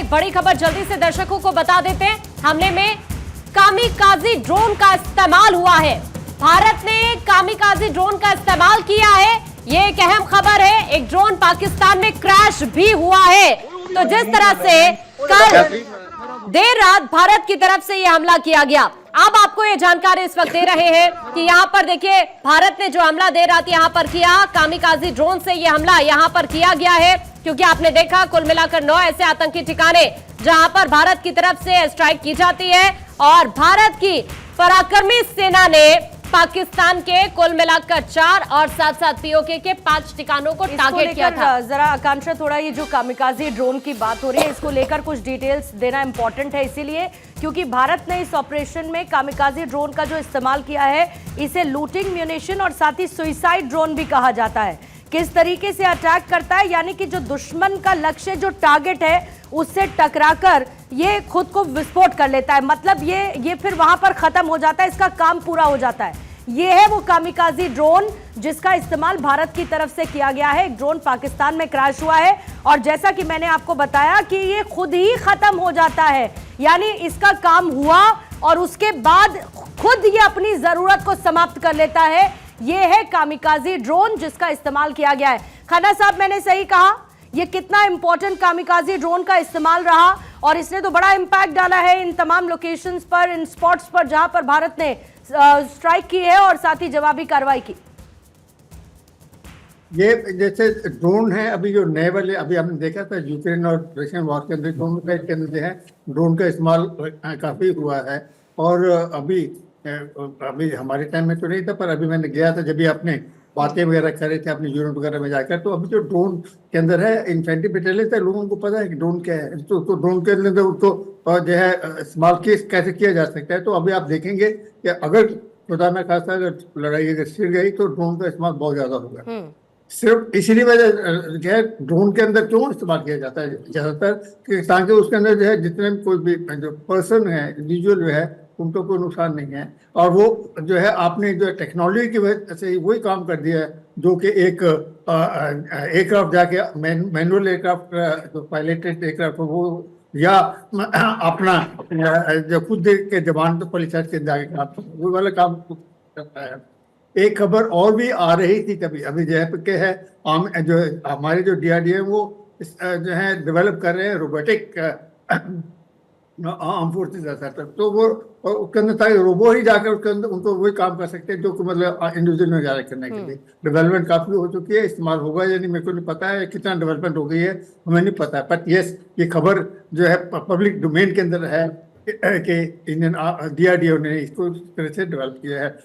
एक बड़ी खबर जल्दी से दर्शकों को बता देते हैं। हमले में कामिकाज़ी ड्रोन का इस्तेमाल हुआ है। भारत ने कामिकाज़ी ड्रोन का इस्तेमाल किया है, ये एक अहम खबर है। एक ड्रोन पाकिस्तान में क्रैश भी हुआ है। तो जिस तरह से कल देर रात भारत की तरफ से यह हमला किया गया, अब आपको ये जानकारी इस वक्त दे रहे हैं कि यहाँ पर देखिए भारत ने जो हमला देर रात यहाँ पर किया, कामिकाज़ी ड्रोन से ये हमला यहाँ पर किया गया है। क्योंकि आपने देखा कुल मिलाकर 9 ऐसे आतंकी ठिकाने जहां पर भारत की तरफ से स्ट्राइक की जाती है और भारत की पराक्रमी सेना ने पाकिस्तान के कुल मिलाकर 4 और साथ पीओके के 5 ठिकानों को टारगेट किया था। जरा आकांक्षा, थोड़ा ये जो कामिकाज़ी ड्रोन की बात हो रही है, इसको लेकर कुछ डिटेल्स देना इंपॉर्टेंट है, इसीलिए क्योंकि भारत ने इस ऑपरेशन में कामिकाज़ी ड्रोन का जो इस्तेमाल किया है, इसे लूटिंग म्यूनिशन और साथ ही सुइसाइड ड्रोन भी कहा जाता है। किस तरीके से अटैक करता है, यानी कि जो दुश्मन का लक्ष्य, जो टारगेट है, उससे टकराकर ये खुद को विस्फोट कर लेता है। मतलब ये फिर वहां पर खत्म हो जाता है, इसका काम पूरा हो जाता है। ये है वो कामिकाज़ी ड्रोन जिसका इस्तेमाल भारत की तरफ से किया गया है। एक ड्रोन पाकिस्तान में क्रैश हुआ है और जैसा कि मैंने आपको बताया कि ये खुद ही खत्म हो जाता है, यानी इसका काम हुआ और उसके बाद खुद ये अपनी जरूरत को समाप्त कर लेता है। ये है कामिकाज़ी ड्रोन जिसका इस्तेमाल किया गया है। खन्ना साहब, मैंने सही कहा? ये कितना इंपॉर्टेंट कामिकाज़ी ड्रोन का इस्तेमाल रहा और इसने तो बड़ा इंपैक्ट डाला है इन तमाम लोकेशंस पर, इन स्पॉट्स पर जहां पर भारत ने स्ट्राइक की है और साथ ही जवाबी कार्रवाई की। ये जैसे ड्रोन है, अभी जो नए वाले अभी हमने देखा था यूक्रेन और रशियन वॉर के अंदर, दोनों साइड के अंदर जो है ड्रोन का इस्तेमाल काफ़ी हुआ है। और अभी हमारे टाइम में तो नहीं था, पर अभी मैंने गया था जब भी आपने बातें वगैरह कर रहे थे अपने यूनिट वगैरह में जाकर, तो अभी जो ड्रोन के अंदर है इन्फेंट्री बटालियन है, लोगों को पता है कि ड्रोन क्या है। तो ड्रोन के अंदर उसको जो है इस्तेमाल कैसे किया जा सकता है। तो अभी आप देखेंगे कि अगर खुदा में खासा अगर लड़ाई अगर छिड़ गई तो ड्रोन का इस्तेमाल बहुत ज्यादा होगा। सिर्फ इसीलिए वजह जो है ड्रोन के अंदर क्यों इस्तेमाल किया जाता है ज्यादातर, ताकि उसके अंदर जो है जितने कोई भी जो पर्सन है, इंडिविजुअल जो है, उनको कोई नुकसान नहीं है। और वो जो है आपने जो टेक्नोलॉजी की वजह से वही काम कर दिया है जो कि एक एयरक्राफ्ट जाके मैनुअल एयरक्राफ्ट जो पायलटेड एयरक्राफ्ट वो या अपना जो खुद के जवान तो पुलिस के जाके काम वो वाला काम करता है। एक खबर और भी आ रही थी कभी अभी जो है जो हमारे जो DRDO वो जो है डेवलप कर रहे हैं रोबोटिक आर्म फोर्सेज ऐसा, तो वो उसके अंदर ताकि रोबो ही जाकर उसके अंदर उनको वही काम कर सकते हैं जो कि मतलब इंडिविजुअल में जाकर करने के लिए डेवलपमेंट काफ़ी हो चुकी है। इस्तेमाल होगा या नहीं मेरे को नहीं पता है, कितना डेवलपमेंट हो गई है हमें नहीं पता है, बट यस ये खबर जो है पब्लिक डोमेन के अंदर है कि इंडियन DRDO ने इसको इस तरह से डेवलप किया है।